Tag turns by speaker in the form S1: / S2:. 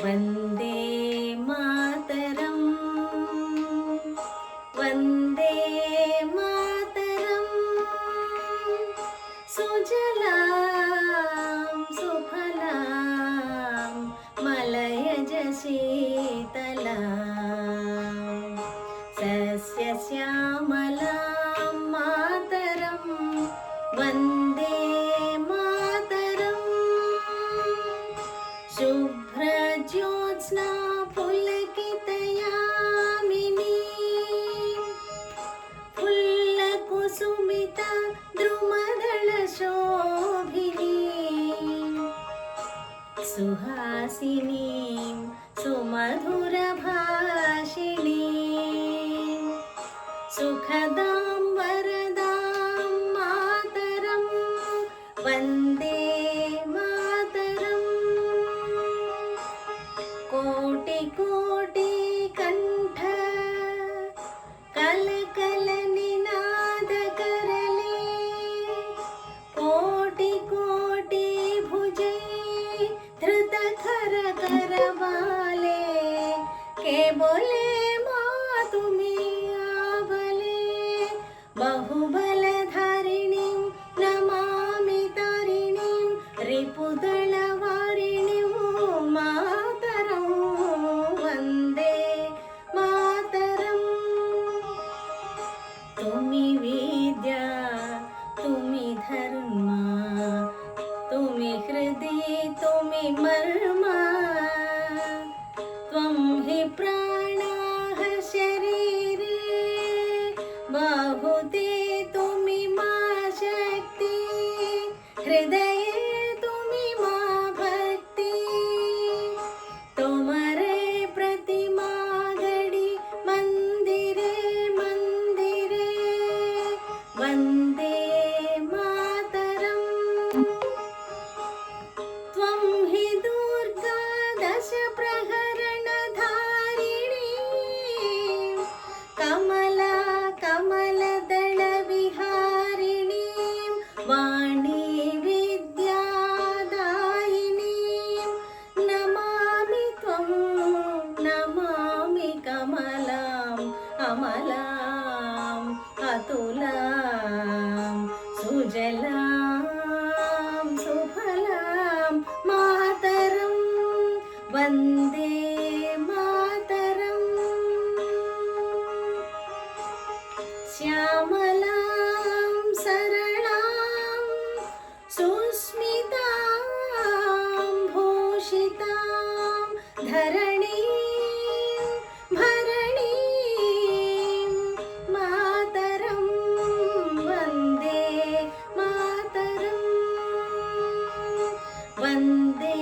S1: ವಂದೇ ಮಾತರಂ, ವಂದೇ ಮಾತರಂ. ಸುಜಲಾಂ ಸುಫಲಾಂ ಮಲಯಜ ಶೀತಲಾಂ ಸಸ್ಯಶ್ಯಾಮಲಾಂ ಮಾತರಂ ವಂದೇ ಮಾತರಂ. ಶುಭ್ರಜ್ಯೋತ್ಸ್ನಾ ಪುಲಕಿತಯಾಮಿನಿ ಫುಲ್ಲಕುಸುಮಿತಾ ದ್ರುಮದಳ ಶೋಭಿನಿ ಸುಹಾಸಿನಿ ಸುಮಧುರ ಭಾಷಿಣಿ ಸುಖದಾಂ ವರದಾಂ ಮಾತರಂ ವಂದೇ ಮಾತರಂ. ಕೋಟಿ ಕೋಟಿ ಕಂಠ ಕಲಕಲ ನಿನಾದ ಕರಲೆ ಕೋಟಿ ಕೋಟಿ ಭುಜೈ ಧೃತ ಖರ ಕರವಾಲೆ ಕೆ ಬೋಲೆ ಮಾತುಮಿ ಆಬಲೆ ಬಹುಬಲಧಾರಿಣಿಂ ನಮಾಮಿ ತಾರಿಣಿಂ ರಿಪುದಳವಾರಿಣಿಂ ಮಾತರಂ ವಂದೇ ಮಾತರಂ. ತುಮಿ ವಿದ್ಯಾ ತುಮಿ ಧರ್ಮ ತುಮಿ ಹೃದಯ ತುಮಿ ಮರ್ಮ ತ್ವಂ ಹಿ ಪ್ರಾಣಃ ಶರೀರೇ ಬಾಹುತೆ ತುಮಿ ಮಾ ಶಕ್ತಿ ಹೃದಯೇ ತುಮಿ ಮಾ ಭಕ್ತಿ ತುಮರೆ ಪ್ರತಿಮಾ ಗಡಿ ಮಂದಿರೇ ಮಂದಿರೇ ವಂದೇ ಮಾತರಂ. ತ್ವಂ ಹಿ ದುರ್ಗಾ ದಶ ಪ್ರಹರಣ ಧಾರಿಣಿ ಕಮಲಾ ಕಮಲದಳ ವಿಹಾರಿಣಿ ವಾಣಿ ವಿದ್ಯಾದಾಯಿನಿ ನಮಾಮಿ ತ್ವಂ ನಮಾಮಿ ಕಮಲಾಂ ಅಮಲಾಂ ಅತುಲಾಂ ಸುಜಲಾಂ ಸುಫಲಾಂ ಮಾತರಂ ವಂದೇ ಮಾತರಂ. ಶ್ಯಾಮಲಾಂ ಸರಳಾಂ ಸುಸ್ಮಿತಾಂ ಭೂಷಿತಾಂ ಧರಣೀಂ ಭರಣೀಂ ಮಾತರಂ ವಂದೇ ಮಾತರಂ ವಂದೇ